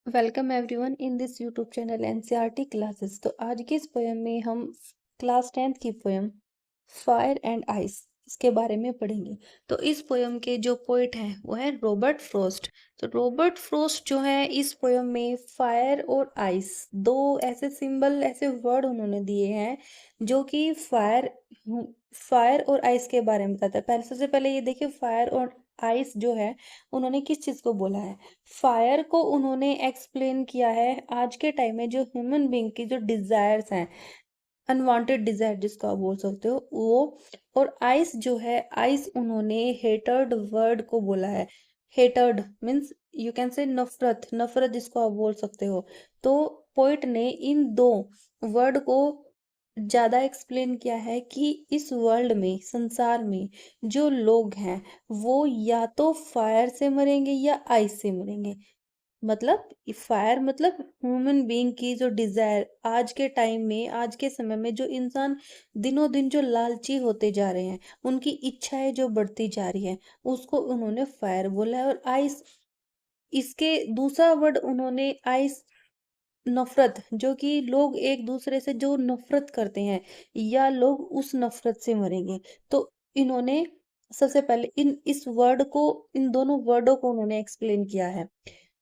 Welcome everyone in this YouTube channel NCERT classes. तो आज की इस पोयम में हम क्लास 10th की पोयम फायर एंड आइस इसके बारे में पढ़ेंगे। तो इस पोयम के जो पोइट हैं वो है रॉबर्ट फ्रॉस्ट। तो रॉबर्ट फ्रॉस्ट जो है इस पोयम में फायर और आइस दो ऐसे सिंबल ऐसे वर्ड उन्होंने दिए हैं जो कि फायर और आइस के बारे में बताता है। पहले सबसे पहले ये देखिए फायर और आइस जो है उन्होंने किस चीज को बोला है। फायर को उन्होंने एक्सप्लेन किया है आज के टाइम में जो ह्यूमन बीइंग की जो डिजायर्स हैं, अनवांटेड डिजायर जिसको आप बोल सकते हो वो। और आइस जो है आइस उन्होंने हेटर्ड वर्ड को बोला है। Hatred means you can say नफरत, नफरत जिसको आप बोल सकते हो। तो पोइट ने इन दो वर्ड को ज्यादा एक्सप्लेन किया है कि इस वर्ल्ड में, संसार में जो लोग हैं वो या तो फायर से मरेंगे या आइस से मरेंगे। मतलब फायर मतलब ह्यूमन बीइंग की जो डिजायर आज के टाइम में, आज के समय में जो इंसान दिनों दिन जो लालची होते जा रहे हैं, उनकी इच्छाएं जो बढ़ती जा रही है, उसको उन्होंने फायर बोला है। और आइस, इसके दूसरा वर्ड उन्होंने आइस नफरत, जो कि लोग एक दूसरे से जो नफरत करते हैं या लोग उस नफरत से मरेंगे। तो इन्होंने सबसे पहले इन इस वर्ड को, इन दोनों वर्डों को उन्होंने एक्सप्लेन किया है।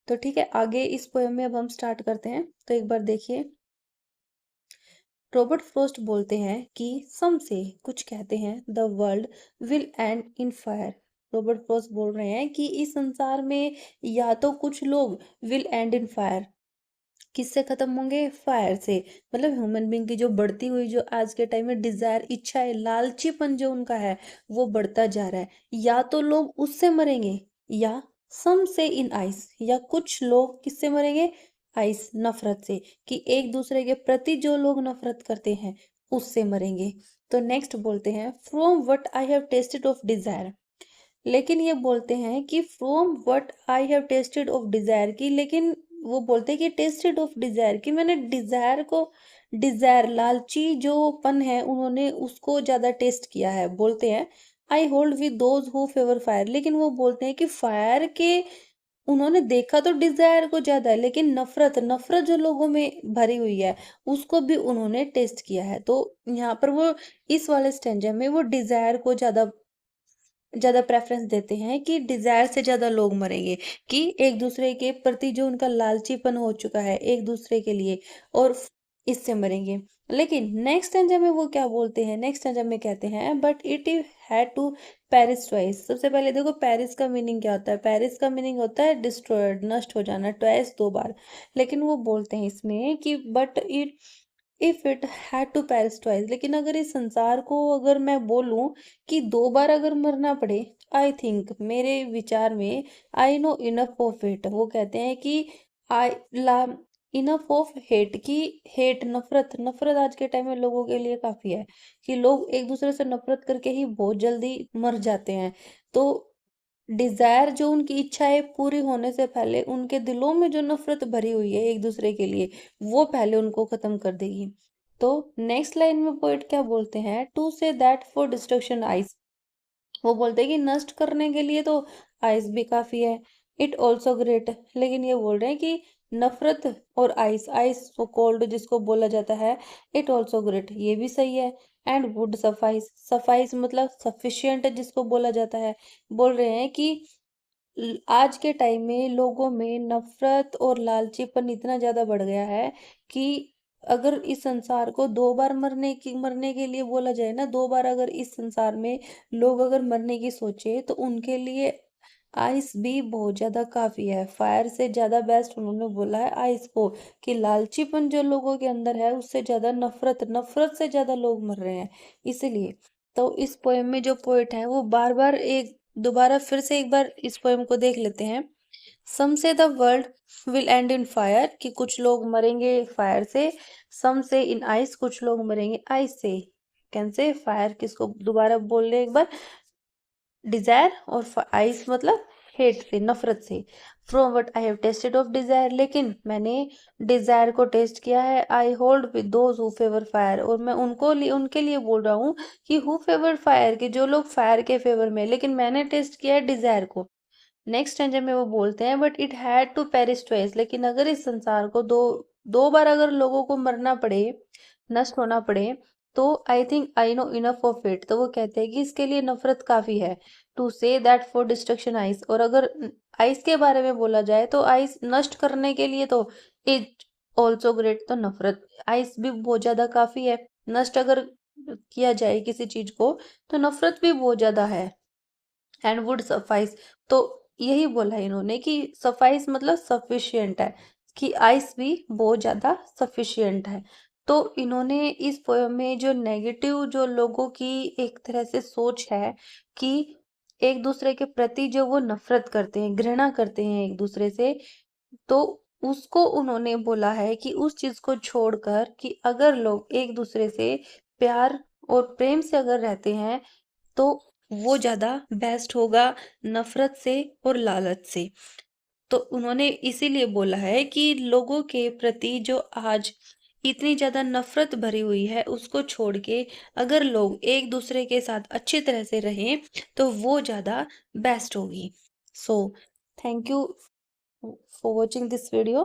तो ठीक है, आगे इस पोएम में अब हम स्टार्ट करते हैं। तो एक बार देखिए, रॉबर्ट फ्रोस्ट बोलते हैं कि सम से, कुछ कहते हैं, the world will and in fire. Robert frost बोल रहे हैं कि इस संसार में या तो कुछ लोग विल एंड इन फायर, किससे खत्म होंगे, फायर से। मतलब ह्यूमन बीइंग की जो बढ़ती हुई, जो आज के टाइम में डिजायर, इच्छा है, लालचीपन जो उनका है वो बढ़ता जा रहा है, या तो लोग उससे मरेंगे या सम से इन आइस, या कुछ लोग किससे मरेंगे, आइस नफरत से, कि एक दूसरे के प्रति जो लोग नफरत करते हैं उससे मरेंगे। तो नेक्स्ट बोलते हैं from what I have tested of desire. लेकिन ये बोलते हैं कि from what I have tested of desire की, लेकिन वो बोलते हैं कि टेस्टेड ऑफ डिजायर की मैंने डिजायर को, डिजायर लालची जो पन है उन्होंने उसको ज्यादा टेस्ट किया है। बोलते हैं I hold with those who favour fire. लेकिन वो बोलते हैं कि फायर के उन्होंने देखा तो डिजायर को ज्यादा है, लेकिन नफरत, नफरत जो लोगों में भरी हुई है उसको भी उन्होंने टेस्ट किया है। तो यहाँ पर वो इस वाले स्टेंजा में वो डिजायर को ज्यादा ज्यादा प्रेफरेंस देते हैं कि डिजायर से ज्यादा लोग मरेंगे, कि एक दूसरे के प्रति जो उनका लालचीपन हो चुका है एक दूसरे के लिए, और इससे मरेंगे। लेकिन नेक्स्ट एंजम में वो क्या बोलते हैं, नेक्स्ट एंजम में कहते हैं but it had to perish twice. सबसे पहले देखो पेरिस का मीनिंग क्या होता है। पेरिस का मीनिंग होता है डिस्ट्रॉयड, नष्ट हो जाना, ट्वाइस दो बार। लेकिन वो बोलते हैं इसमें कि but it if it had to perish twice, लेकिन अगर इस संसार को अगर मैं बोलूं कि दो बार अगर मरना पड़े, आई थिंक, मेरे विचार में, I know enough of it. वो कहते हैं कि आई ला इनफ ऑफ हेट, की हेट नफरत, नफरत आज के टाइम में लोगों के लिए काफी है, कि लोग एक दूसरे से नफरत करके ही बहुत जल्दी मर जाते हैं। तो डिजायर जो उनकी इच्छाएं पूरी होने से पहले उनके दिलों में जो नफरत भरी हुई है एक दूसरे के लिए, वो पहले उनको खत्म कर देगी। तो नेक्स्ट लाइन में पोइट क्या बोलते हैं, to say that for destruction ice. वो बोलते हैं कि नष्ट करने के लिए तो आइस भी काफी है, इट ऑल्सो ग्रेट। लेकिन ये बोल रहे हैं कि नफरत और आइस, आइस सो कोल्ड जिसको बोला जाता है, इट ऑल्सो ग्रेट, ये भी सही है। एंड वुड सफाइस, सफाइस मतलब सफिशियंट जिसको बोला जाता है। बोल रहे हैं कि आज के टाइम में लोगों में नफरत और लालचीपन इतना ज्यादा बढ़ गया है कि अगर इस संसार को दो बार मरने के लिए बोला जाए ना, दो बार अगर इस संसार में लोग अगर मरने की सोचे तो उनके लिए आइस भी बहुत ज्यादा काफी है। फायर से ज्यादा बेस्ट उन्होंने बोला है आइस को, कि लालचीपन जो लोगों के अंदर है उससे ज्यादा नफरत, नफरत से ज्यादा लोग मर रहे हैं। इसलिए तो इस पोएम में जो पोएट है वो बार बार एक दोबारा फिर से एक बार इस पोएम को देख लेते हैं। सम से the world will and in fire, कि कुछ लोग मरेंगे फायर से। सम से इन आइस, कुछ लोग मरेंगे आइस से। कैन से फायर किसको, दोबारा बोल ले एक बार, डिजायर, और आइस मतलब हेट से, नफरत से। From what I have tested of desire, लेकिन मैंने डिजायर को टेस्ट किया है। I hold with those who favour fire, और मैं उनके लिए बोल रहा हूँ कि हु फेवर फायर, कि जो लोग फायर के फेवर में, लेकिन मैंने टेस्ट किया है डिजायर को। नेक्स्ट स्टैंजा में वो बोलते हैं, but it had to perish twice, लेकिन अगर इस संसार को दो दो बार अगर लोगों को मरना पड़े, नष्ट होना पड़े, तो I think I know enough of it, तो वो कहते हैं कि इसके लिए नफरत काफी है। To say that for destruction ice, और अगर आइस के बारे में बोला जाए तो आइस नष्ट करने के लिए तो इट ऑल्सो ग्रेट, तो नफरत आइस भी बहुत ज्यादा काफी है। नष्ट अगर किया जाए किसी चीज को तो नफरत भी बहुत ज्यादा है। एंड वुड सफाइस, तो यही बोला इन्होंने कि सफाइस मतलब सफिशिएंट है, कि आइस भी बहुत ज्यादा सफिशिएंट है। तो इन्होंने इस पोयम में जो नेगेटिव जो लोगों की एक तरह से सोच है कि एक दूसरे के प्रति जो वो नफरत करते हैं, घृणा करते हैं एक दूसरे से, तो उसको उन्होंने बोला है कि उस चीज को छोड़कर कि अगर लोग एक दूसरे से प्यार और प्रेम से अगर रहते हैं तो वो ज्यादा बेस्ट होगा नफरत से और लालच से। तो उन्होंने इसीलिए बोला है कि लोगों के प्रति जो आज इतनी ज्यादा नफरत भरी हुई है उसको छोड़ के अगर लोग एक दूसरे के साथ अच्छी तरह से रहें तो वो ज्यादा बेस्ट होगी। So thank you for watching this video.